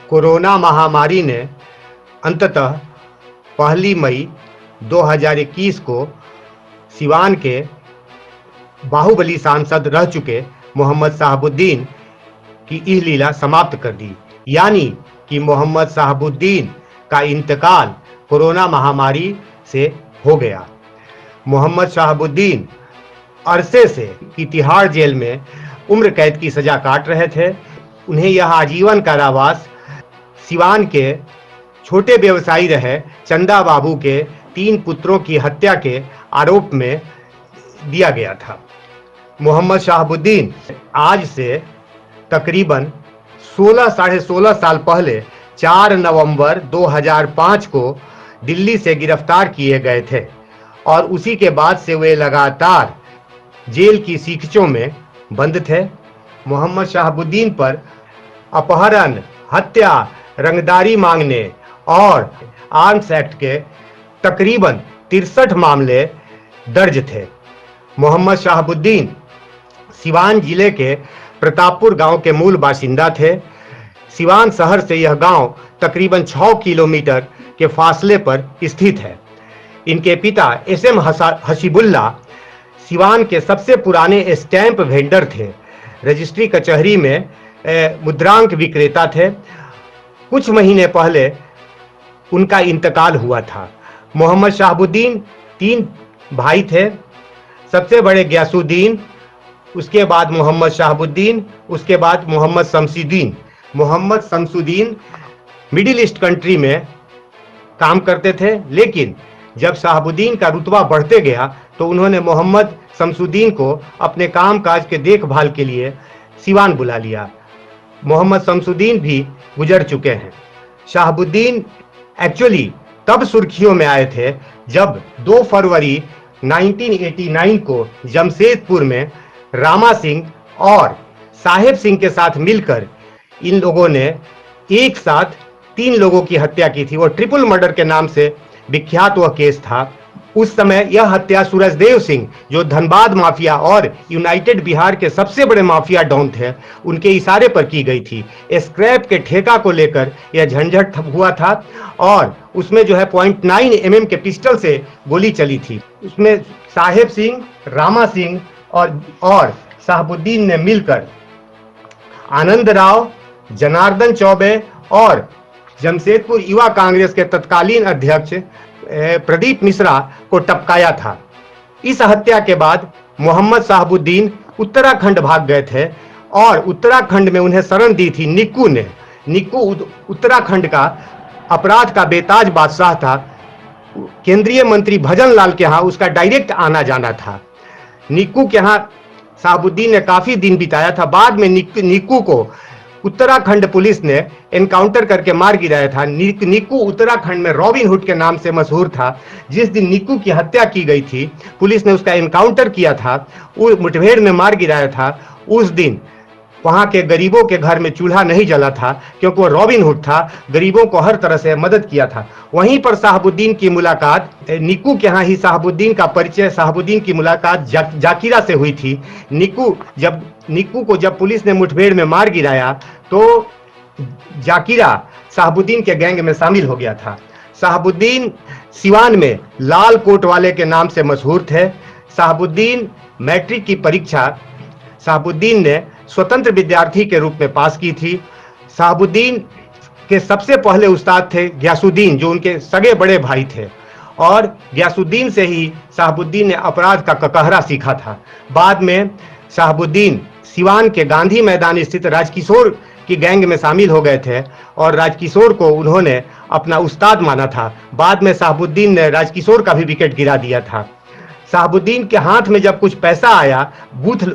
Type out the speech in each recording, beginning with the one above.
Corona महामारी ने अंततः 1 मई 2021 को सिवान के बाहुबली सांसद रह चुके मोहम्मद शहाबुद्दीन की यह लीला समाप्त कर दी। यानी कि मोहम्मद शहाबुद्दीन का इंतकाल कोरोना महामारी से हो गया। मोहम्मद शहाबुद्दीन अरसे से तिहाड़ जेल में उम्र कैद की सजा काट रहे थे। उन्हें यह आजीवन कारावास सिवान के छोटे व्यवसायी रहे चंदा बाबू के 3 पुत्रों की हत्या के आरोप में दिया गया था। मोहम्मद शहाबुद्दीन आज से तकरीबन 16 साढ़े 16 साल पहले 4 नवंबर 2005 को दिल्ली से गिरफ्तार किए गए थे और उसी के बाद से वे लगातार जेल की सीखचों में बंद थे। मोहम्मद शहाबुद्दीन पर अपहरण, हत्या, रंगदारी मांगने और आर्म्स एक्ट के तकरीबन 63 मामले दर्ज थे। मोहम्मद शहाबुद्दीन सिवान जिले के प्रतापपुर गांव के मूल बाशिंदा थे। सिवान शहर से यह गांव तकरीबन 6 किलोमीटर के फासले पर स्थित है। इनके पिता SM हसीबुल्ला सिवान के सबसे पुराने स्टैंप वेंडर थे। रजिस्ट्री कचहरी में मुद्रांक विक्रेता थे। कुछ महीने पहले उनका इंतकाल हुआ था। मोहम्मद शहाबुद्दीन 3 भाई थे। सबसे बड़े गयासुद्दीन, उसके बाद मोहम्मद शहाबुद्दीन, उसके बाद Mohammad Shamsuddin. Mohammad Shamsuddin middle east country में काम करते थे, लेकिन जब शहाबुद्दीन का रुतबा बढ़ते गया तो उन्होंने मोहम्मद शमसुद्दीन को अपने कामकाज के देखभाल के लिए सिवान बुला लिया। मोहम्मद शमसुद्दीन भी गुजर चुके हैं। शहाबुद्दीन एक्चुअली तब सुर्खियों में आए थे जब 2 फरवरी 1989 को जमशेदपुर में रामा सिंह और साहेब सिंह के साथ मिलकर इन लोगों ने एक साथ 3 लोगों की हत्या की थी। वो ट्रिपल मर्डर के नाम से विख्यात वह केस था। उस समय यह हत्या सूरजदेव सिंह, जो धनबाद माफिया और यूनाइटेड बिहार के सबसे बड़े माफिया डॉन थे, उनके इशारे पर की गई थी। स्क्रैप के ठेका को लेकर यह झंझट हुआ था और उसमें जो है .9 mm के पिस्टल से गोली चली थी। उसमें साहेब सिंह, रामा सिंह और शहाबुद्दीन ने मिलकर आनंद राव, जनार्दन चौबे और जमशेदपुर युवा कांग्रेस के तत्कालीन अध्यक्ष प्रदीप मिश्रा को टपकाया था। इस हत्या के बाद मोहम्मद शहाबुद्दीन उत्तराखंड भाग गए थे और उत्तराखंड में उन्हें शरण दी थी निक्कू ने। निक्कू उत्तराखंड का अपराध का बेताज बादशाह था। केंद्रीय मंत्री भजन लाल के यहाँ उसका डायरेक्ट आना जाना था। निक्कू के यहाँ शहाबुद्दीन ने काफी दिन बिताया था। बाद में निक्कू को उत्तराखंड पुलिस ने एनकाउंटर करके मार गिराया था। निक्कू उत्तराखंड में रॉबिन हुड के नाम से मशहूर था। जिस दिन निक्कू की हत्या की गई थी, पुलिस ने उसका एनकाउंटर किया था, वो मुठभेड़ में मार गिराया था। उस दिन वहां के गरीबों के घर में चूल्हा नहीं जला था, क्योंकि वो रॉबिन हुड था, गरीबों को हर तरह से मदद किया था। वहीं पर शहाबुद्दीन की मुलाकात, निक्कू के यहाँ ही शहाबुद्दीन का परिचय, शहाबुद्दीन की मुलाकात जाकिरा से हुई थी। निक्कू को जब पुलिस ने मुठभेड़ में मार गिराया तो जाकिरा शहाबुद्दीन के गैंग में शामिल हो गया था। शहाबुद्दीन सिवान में लाल कोट वाले के नाम से मशहूर थे। शहाबुद्दीन मैट्रिक की परीक्षा शहाबुद्दीन ने स्वतंत्र विद्यार्थी के रूप में पास की थी। शहाबुद्दीन के सबसे पहले उस्ताद थे गयासुद्दीन, जो उनके सगे बड़े भाई थे, और गयासुद्दीन से ही शहाबुद्दीन ने अपराध का ककहरा सीखा था। बाद में शहाबुद्दीन सिवान के गांधी मैदान स्थित राजकिशोर की गैंग में शामिल हो गए थे और राजकिशोर को उन्होंने अपना उस्ताद माना था। बाद में शहाबुद्दीन ने राजकिशोर का भी विकेट गिरा दिया था। शहाबुद्दीन के हाथ में जब कुछ पैसा आया,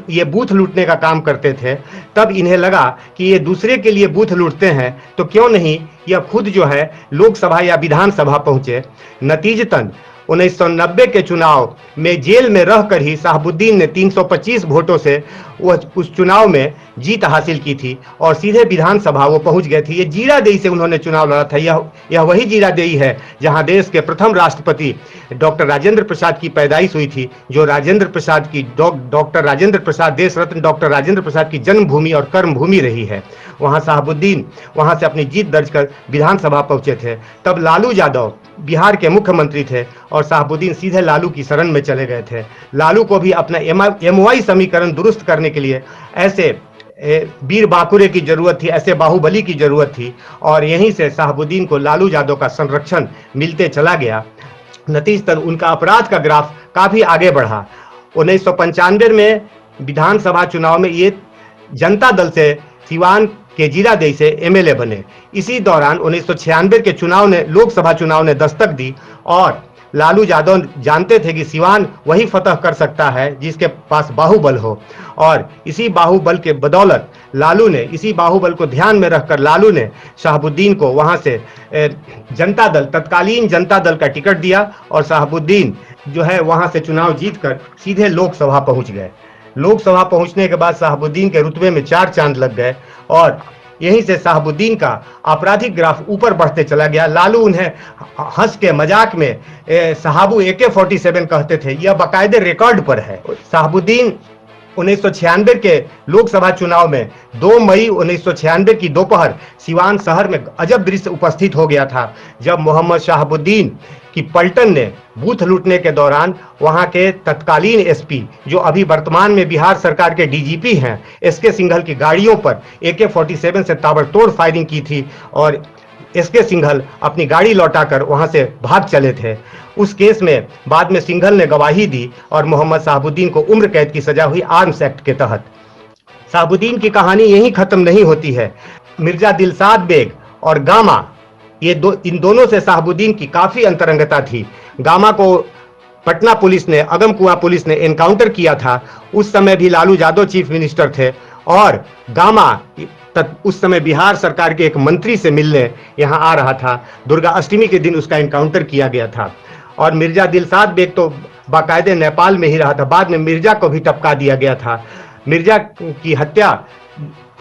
ये बूथ लूटने का काम करते थे, तब इन्हें लगा कि ये दूसरे के लिए बूथ लूटते हैं तो क्यों नहीं यह खुद जो है लोकसभा या विधानसभा पहुंचे। नतीजतन 1990 के चुनाव में जेल में रहकर ही शहाबुद्दीन ने 325 वोटों से उस चुनाव में जीत हासिल की थी और सीधे विधानसभा वो पहुंच गए थे। ये जीरादेई से उन्होंने चुनाव लड़ा था। यह वही जीरादेई है जहां देश के प्रथम राष्ट्रपति डॉक्टर राजेंद्र प्रसाद की पैदाइश हुई थी, जो राजेंद्र प्रसाद की डॉक्टर राजेंद्र प्रसाद, देश रत्न डॉक्टर राजेंद्र प्रसाद की जन्मभूमि और कर्मभूमि रही है। वहां शहाबुद्दीन वहां से अपनी जीत दर्ज कर विधानसभा पहुंचे थे। तब लालू यादव बिहार के मुख्यमंत्री थे और शहाबुद्दीन सीधे लालू की शरण में चले गए थे। लालू को भी अपना MOI समीकरण दुरुस्त करने के लिए ऐसे वीर बांकुरे की जरूरत थी, ऐसे बाहुबली की जरूरत थी और यहीं से शहाबुद्दीन को लालू यादव का संरक्षण मिलते चला गया। नतीजतन उनका अपराध का ग्राफ काफी आगे बढ़ा। 1995 में विधानसभा चुनाव में ये जनता दल से सिवान के जीरादेई से MLA बने। इसी दौरान 1996 के चुनाव ने लोकसभा चुनाव ने दस्तक दी और लालू यादव जानते थे कि सिवान वही फतह कर सकता है जिसके पास बाहुबल हो और इसी बाहुबल के बदौलत इसी बाहुबल को ध्यान में रखकर लालू ने शहाबुद्दीन को वहां से तत्कालीन जनता दल का टिकट दिया और शहाबुद्दीन जो है वहां से चुनाव जीतकर सीधे लोकसभा पहुंच गए। लोकसभा पहुंचने के बाद शहाबुद्दीन के रुतबे में 4 चांद लग गए और यहीं से शहाबुद्दीन का आपराधिक ग्राफ ऊपर बढ़ते चला गया। लालू उन्हें हंस के मजाक में साहबू AK-47 कहते थे। यह बाकायदे रिकॉर्ड पर है। शहाबुद्दीन 1996 के लोकसभा चुनाव में 2 मई 1996 की दोपहर सिवान शहर में अजब दृश्य उपस्थित हो गया था जब मोहम्मद शहाबुद्दीन की पलटन ने बूथ लूटने के दौरान वहां के तत्कालीन SP जो अभी वर्तमान में बिहार सरकार के DGP हैं SK सिंघल की गाड़ियों पर AK-47 से ताबड़तोड़ फायरिंग की थी और SK सिंघल अपनी गाड़ी लौटाकर वहां से भाग चले थे। उस केस में बाद में सिंघल ने गवाही दी और मोहम्मद शहाबुद्दीन को उम्र कैद की सजा हुई आर्म्स एक्ट के तहत। शहाबुद्दीन की कहानी यहीं खत्म नहीं होती है। मिर्जा दिलशाद बेग और गामा इन दोनों से शहाबुद्दीन की काफी अंतरंगता थी। गामा को पटना पुलिस ने, अगमकुआं पुलिस ने एनकाउंटर किया था। उस समय भी लालू यादव चीफ मिनिस्टर थे और गामा उस समय बिहार सरकार के एक मंत्री से मिलने यहाँ आ रहा था। दुर्गा अष्टमी के दिन उसका एनकाउंटर किया गया था और मिर्जा दिलशाद बेग तो बाकायदे नेपाल में ही रहा था। बाद में मिर्जा को भी टपका दिया गया था। मिर्जा की हत्या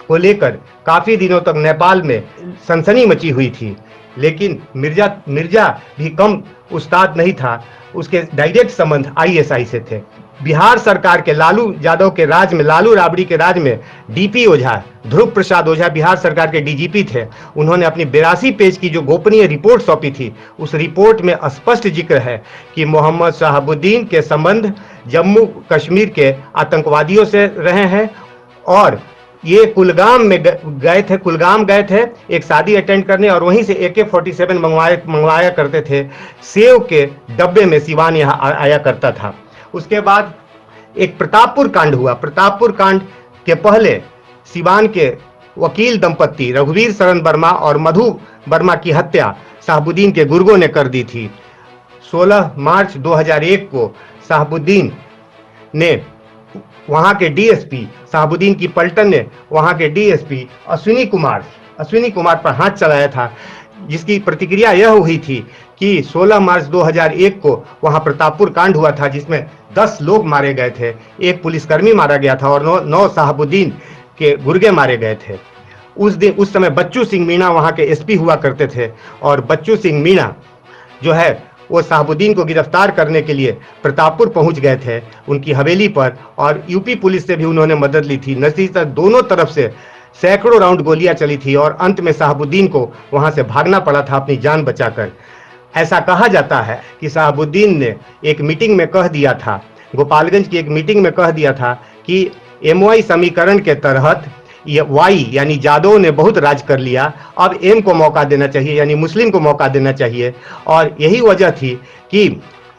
को लेकर काफी दिनों तक नेपाल में सनसनी मची हुई थी, लेकिन मिर्जा भी कम उस्ताद नहीं था। उसके डायरेक्ट संबंध ISI से थे। बिहार सरकार के लालू यादव के राज में, लालू राबड़ी के राज में DP ओझा, ध्रुव प्रसाद ओझा बिहार सरकार के DGP थे। उन्होंने अपनी 82 पेज की जो गोपनीय रिपोर्ट सौंपी थी, उस रिपोर्ट में स्पष्ट जिक्र है कि मोहम्मद शहाबुद्दीन के संबंध जम्मू कश्मीर के आतंकवादियों से रहे हैं और ये कुलगाम गए थे एक शादी अटेंड करने और वहीं से AK-47 मंगवाया करते थे। सेव के डब्बे में सिवान यहाँ आया करता था। उसके बाद एक प्रतापपुर कांड हुआ। प्रतापपुर कांड के पहले सिवान के वकील दंपत्ति रघुवीर शरण वर्मा और मधु वर्मा की हत्या शहाबुद्दीन के गुर्गों ने कर दी थी। 16 मार्च 2001 को शहाबुद्दीन ने वहां के DSP, शहाबुद्दीन की पलटन ने वहां के DSP अश्विनी कुमार पर हाथ चलाया था, जिसकी प्रतिक्रिया यह हुई थी कि 16 मार्च 2001 को वहां प्रतापपुर कांड हुआ था जिसमें 10 लोग मारे गए थे। एक पुलिसकर्मी मारा गया था और 9 शहाबुद्दीन के गुर्गे मारे गए थे। उस समय बच्चू सिंह मीणा वहां के SP हुआ करते थे और बच्चू सिंह मीणा जो है वो शहाबुद्दीन को गिरफ्तार करने के लिए प्रतापपुर पहुंच गए थे उनकी हवेली पर और UP पुलिस से भी उन्होंने मदद ली थी। नतीजतन दोनों तरफ से सैकड़ों राउंड गोलियां चली थी और अंत में शहाबुद्दीन को वहां से भागना पड़ा था अपनी जान बचाकर। ऐसा कहा जाता है कि शहाबुद्दीन ने एक मीटिंग में कह दिया था, गोपालगंज की एक मीटिंग में कह दिया था कि MOI समीकरण के तहत ये Y यानी यादव ने बहुत राज कर लिया, अब M को मौका देना चाहिए यानी मुस्लिम को मौका देना चाहिए। और यही वजह थी कि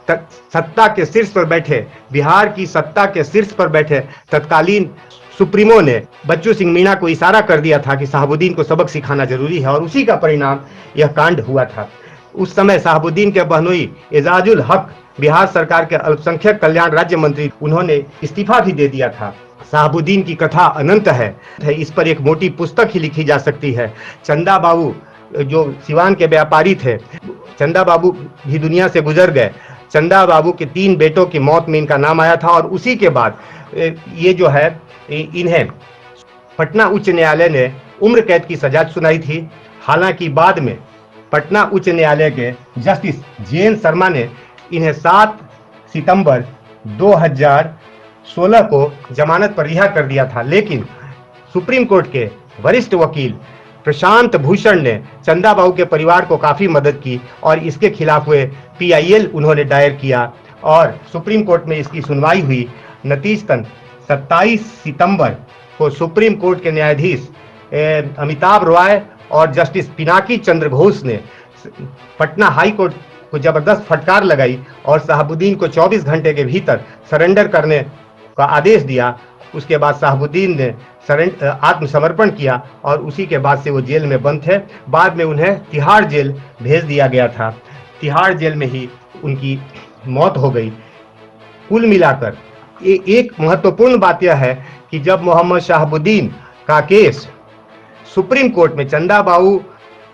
सत्ता के शीर्ष पर बैठे, बिहार की सत्ता के शीर्ष पर बैठे तत्कालीन सुप्रीमो ने बच्चू सिंह मीणा को इशारा कर दिया था कि शहाबुद्दीन को सबक सिखाना जरूरी है और उसी का परिणाम यह कांड हुआ था। उस समय शहाबुद्दीन के बहनोई एजाजुल हक बिहार सरकार के अल्पसंख्यक कल्याण राज्य मंत्री, उन्होंने इस्तीफा भी दे दिया था। शहाबुद्दीन की कथा अनंत है, इस पर एक मोटी पुस्तक ही लिखी जा सकती है। चंदा बाबू जो सिवान के व्यापारी थे, चंदा बाबू भी दुनिया से गुजर गए। चंदा बाबू के 3 बेटों की मौत में इनका नाम आया था और उसी के बाद ये जो है इन्हें पटना उच्च न्यायालय ने उम्र कैद की सजा सुनाई थी। हालांकि बाद में पटना उच्च न्यायालय के जस्टिस जे.एन. शर्मा ने इन्हें 7 सितंबर 2016 को जमानत पर रिहा कर दिया था, लेकिन सुप्रीम कोर्ट के वरिष्ठ वकील प्रशांत भूषण ने चंदा बाबू के परिवार को काफी मदद की और इसके खिलाफ हुए PIL उन्होंने दायर किया और सुप्रीम कोर्ट में इसकी सुनवाई हुई। नतीजतन 27 सितंबर को सुप्रीम कोर्ट के न्यायाधीश अमिताभ रॉय और जस्टिस पिनाकी चंद्र घोष ने पटना हाई कोर्ट को जबरदस्त फटकार लगाई और शहाबुद्दीन को 24 घंटे के भीतर सरेंडर करने का आदेश दिया। उसके बाद शहाबुद्दीन ने आत्मसमर्पण किया और उसी के बाद से वो जेल में बंद थे। बाद में उन्हें तिहाड़ जेल भेज दिया गया था। तिहाड़ जेल में ही उनकी मौत हो गई। कुल मिलाकर एक महत्वपूर्ण बात यह है कि जब मोहम्मद शहाबुद्दीन का केस सुप्रीम कोर्ट में चंदा बाबू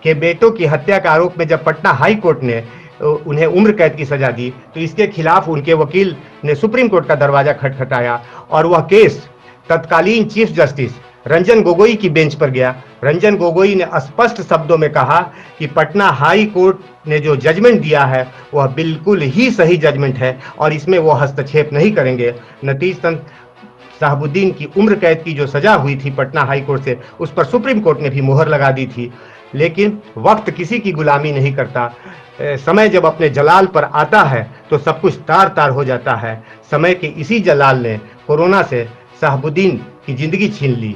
के बेटों की हत्या के आरोप में जब पटना हाई कोर्ट ने उन्हें उम्र कैद की सजा दी, तो इसके खिलाफ उनके वकील ने सुप्रीम कोर्ट का दरवाजा खटखटाया और वह केस तत्कालीन चीफ जस्टिस रंजन गोगोई की बेंच पर गया। रंजन गोगोई ने स्पष्ट शब्दों में कहा कि पटना हाई कोर्ट ने जो जजमेंट दिया है वह बिल्कुल ही सही जजमेंट है और इसमें वो हस्तक्षेप नहीं करेंगे। नतीजतन शहाबुद्दीन की उम्र कैद की जो सजा हुई थी पटना हाई कोर्ट से, उस पर सुप्रीम कोर्ट ने भी मोहर लगा दी थी। लेकिन वक्त किसी की गुलामी नहीं करता। समय जब अपने जलाल पर आता है तो सब कुछ तार तार हो जाता है। समय के इसी जलाल ने कोरोना से शहाबुद्दीन की जिंदगी छीन ली।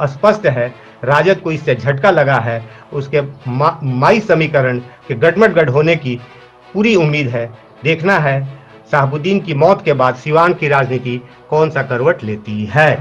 स्पष्ट है राजद को इससे झटका लगा है। उसके माई समीकरण के गटमट होने की पूरी उम्मीद है। देखना है शहाबुद्दीन की मौत के बाद सिवान की राजनीति कौन सा करवट लेती है।